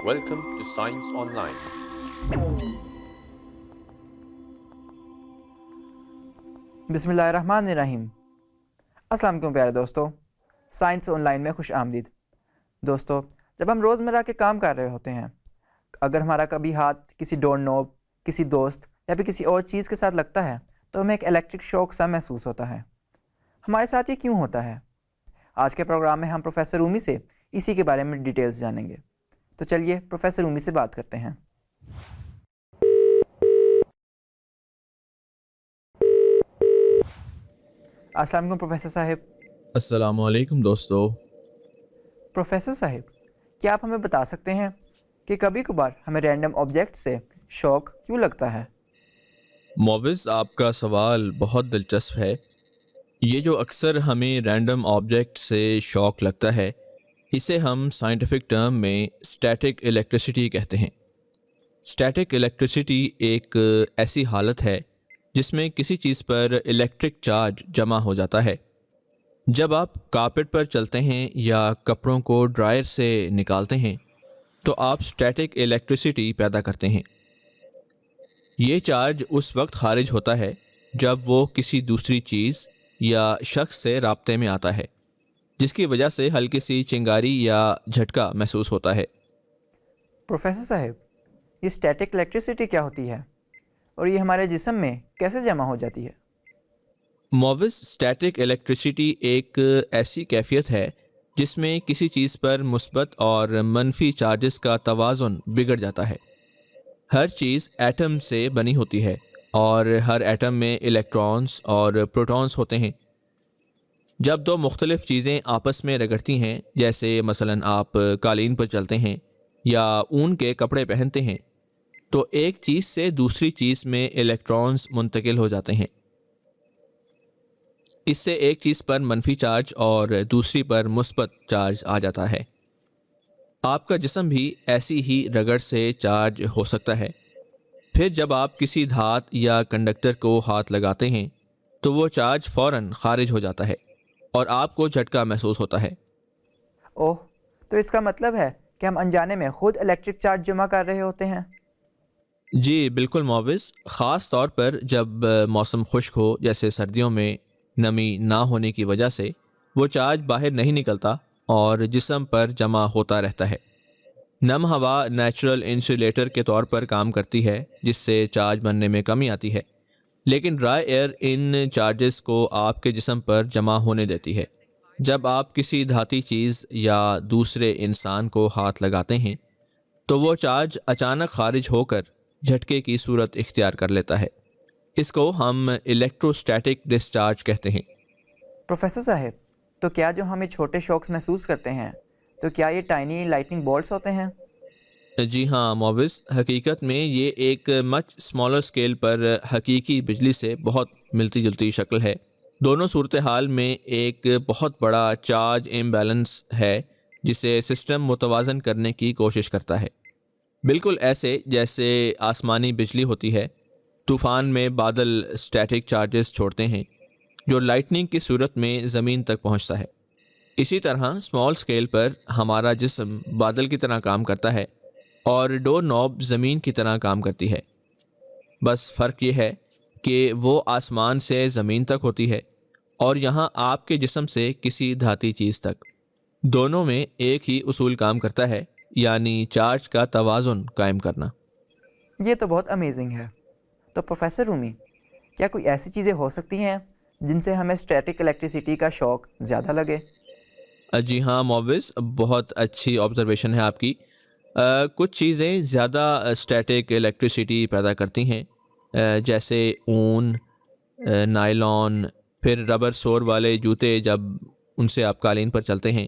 Welcome to Science Online. बिस्मिल्लाहिर्रहमानिर्रहीम। अस्सलाम वालेकुम प्यारे दोस्तों, साइंस ऑनलाइन में खुश आमदीद। दोस्तों, जब हम रोज़मर्रा के काम कर रहे होते हैं, अगर हमारा कभी हाथ किसी डोर नॉब, किसी दोस्त या फिर किसी और चीज़ के साथ लगता है तो हमें एक इलेक्ट्रिक शॉक सा महसूस होता है। हमारे साथ ये क्यों होता है? आज के प्रोग्राम में हम प्रोफेसर रूमी से इसी के बारे में डिटेल्स जानेंगे। तो चलिए प्रोफेसर रूमी से बात करते हैं। अस्सलाम वालेकुम प्रोफेसर साहिब। अस्सलामु अलैकुम दोस्तों। प्रोफेसर साहिब, क्या आप हमें बता सकते हैं कि कभी कभार हमें रैंडम ऑब्जेक्ट से शॉक क्यों लगता है? मोविस, आपका सवाल बहुत दिलचस्प है। ये जो अक्सर हमें रैंडम ऑब्जेक्ट से शॉक लगता है, इसे हम साइंटिफिक टर्म में स्टैटिक इलेक्ट्रिसिटी कहते हैं। स्टैटिक इलेक्ट्रिसिटी एक ऐसी हालत है जिसमें किसी चीज़ पर इलेक्ट्रिक चार्ज जमा हो जाता है। जब आप कारपेट पर चलते हैं या कपड़ों को ड्रायर से निकालते हैं तो आप स्टैटिक इलेक्ट्रिसिटी पैदा करते हैं। ये चार्ज उस वक्त खारिज होता है जब वो किसी दूसरी चीज़ या शख्स से राब्ते में आता है, जिसकी वजह से हल्की सी चिंगारी या झटका महसूस होता है। प्रोफेसर साहिब, ये स्टैटिक इलेक्ट्रिसिटी क्या होती है और ये हमारे जिस्म में कैसे जमा हो जाती है? मोविस, स्टैटिक इलेक्ट्रिसिटी एक ऐसी कैफियत है जिसमें किसी चीज़ पर मुस्बत और मनफी चार्जेस का तवाज़ुन बिगड़ जाता है। हर चीज़ एटम से बनी होती है और हर एटम में इलेक्ट्रॉन्स और प्रोटॉन्स होते हैं। जब दो मुख्तलिफ़ चीज़ें आपस में रगड़ती हैं, जैसे मसलन आप कालीन पर चलते हैं या ऊन के कपड़े पहनते हैं, तो एक चीज़ से दूसरी चीज़ में इलेक्ट्रॉन्स मुंतकिल हो जाते हैं। इससे एक चीज़ पर मनफी चार्ज और दूसरी पर मुस्बत चार्ज आ जाता है। आपका जिस्म भी ऐसी ही रगड़ से चार्ज हो सकता है। फिर जब आप किसी धात या कंडक्टर को हाथ लगाते हैं तो वो चार्ज फ़ौरन खारिज हो जाता है और आपको झटका महसूस होता है। ओह, तो इसका मतलब है कि हम अनजाने में खुद इलेक्ट्रिक चार्ज जमा कर रहे होते हैं। जी बिल्कुल मोविस, ख़ास तौर पर जब मौसम खुश्क हो, जैसे सर्दियों में नमी ना होने की वजह से वो चार्ज बाहर नहीं निकलता और जिस्म पर जमा होता रहता है। नम हवा नेचुरल इंसुलेटर के तौर पर काम करती है, जिससे चार्ज बनने में कमी आती है, लेकिन ड्राई एयर इन चार्जेस को आपके जिस्म पर जमा होने देती है। जब आप किसी धाती चीज़ या दूसरे इंसान को हाथ लगाते हैं तो वो चार्ज अचानक खारिज होकर झटके की सूरत इख्तियार कर लेता है। इसको हम इलेक्ट्रोस्टैटिक डिस्चार्ज कहते हैं। प्रोफेसर साहिब, तो क्या जो हमें छोटे शॉक्स महसूस करते हैं, तो क्या ये टाइनी लाइटनिंग बोल्ट्स होते हैं? जी हाँ मोविस, हकीकत में ये एक मच स्मॉलर स्केल पर हकीकी बिजली से बहुत मिलती जुलती शक्ल है। दोनों सूरत हाल में एक बहुत बड़ा चार्ज इम्बैलेंस है जिसे सिस्टम मुतवाज़न करने की कोशिश करता है। बिल्कुल ऐसे जैसे आसमानी बिजली होती है। तूफ़ान में बादल स्टैटिक चार्जेस छोड़ते हैं जो लाइटनिंग की सूरत में ज़मीन तक पहुंचता है। इसी तरह स्मॉल स्केल पर हमारा जिस्म बादल की तरह काम करता है और डोर नॉब ज़मीन की तरह काम करती है। बस फ़र्क ये है कि वो आसमान से ज़मीन तक होती है और यहाँ आपके जिस्म से किसी धाती चीज़ तक। दोनों में एक ही उसूल काम करता है, यानी चार्ज का तवाज़ुन कायम करना। ये तो बहुत अमेजिंग है। तो प्रोफेसर रूमी, क्या कोई ऐसी चीज़ें हो सकती हैं जिनसे हमें स्टैटिक इलेक्ट्रिसिटी का शॉक ज़्यादा लगे? जी हाँ मोविस, बहुत अच्छी ऑब्जर्वेशन है आपकी। कुछ चीज़ें ज़्यादा स्टैटिक इलेक्ट्रिसिटी पैदा करती हैं, जैसे ऊन, नायलॉन, फिर रबर सोर वाले जूते जब उनसे आप कालीन पर चलते हैं,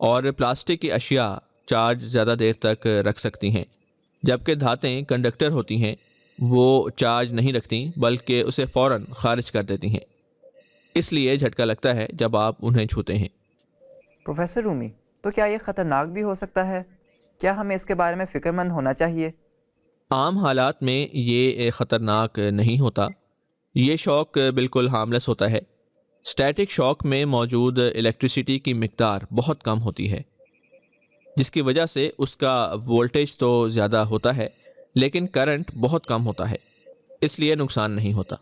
और प्लास्टिक की अशिया चार्ज ज़्यादा देर तक रख सकती हैं, जबकि धातें कंडक्टर होती हैं वो चार्ज नहीं रखती बल्कि उसे फ़ौरन खारिज कर देती हैं। इसलिए झटका लगता है जब आप उन्हें छूते हैं। प्रोफेसर रूमी, तो क्या ये ख़तरनाक भी हो सकता है? क्या हमें इसके बारे में फ़िक्रमंद होना चाहिए? आम हालात में ये ख़तरनाक नहीं होता। ये शौक बिल्कुल हार्मलेस होता है। اسٹیٹک شاک میں موجود الیکٹریسٹی کی مقدار بہت کم ہوتی ہے، جس کی وجہ سے اس کا وولٹیج تو زیادہ ہوتا ہے لیکن کرنٹ بہت کم ہوتا ہے، اس لیے نقصان نہیں ہوتا۔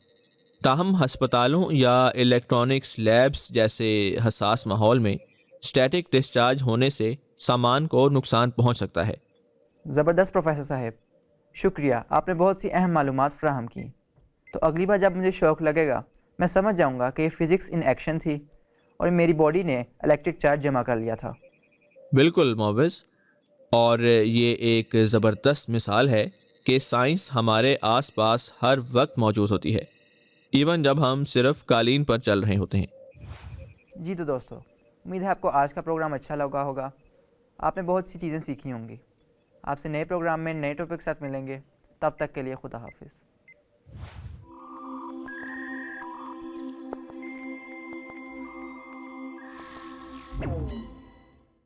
تاہم ہسپتالوں یا الیکٹرانکس لیبس جیسے حساس ماحول میں اسٹیٹک ڈسچارج ہونے سے سامان کو نقصان پہنچ سکتا ہے۔ زبردست پروفیسر صاحب، شکریہ، آپ نے بہت سی اہم معلومات فراہم کی۔ تو اگلی بار جب مجھے شوق لگے گا میں سمجھ جاؤں گا کہ یہ فزکس ان ایکشن تھی اور میری باڈی نے الیکٹرک چارج جمع کر لیا تھا۔ بالکل معوض، اور یہ ایک زبردست مثال ہے کہ سائنس ہمارے آس پاس ہر وقت موجود ہوتی ہے، ایون جب ہم صرف قالین پر چل رہے ہوتے ہیں۔ جی تو دوستو، امید ہے آپ کو آج کا پروگرام اچھا لگا ہوگا، آپ نے بہت سی چیزیں سیکھی ہوں گی۔ آپ سے نئے پروگرام میں نئے ٹاپک کے ساتھ ملیں گے، تب تک کے لیے خدا حافظ۔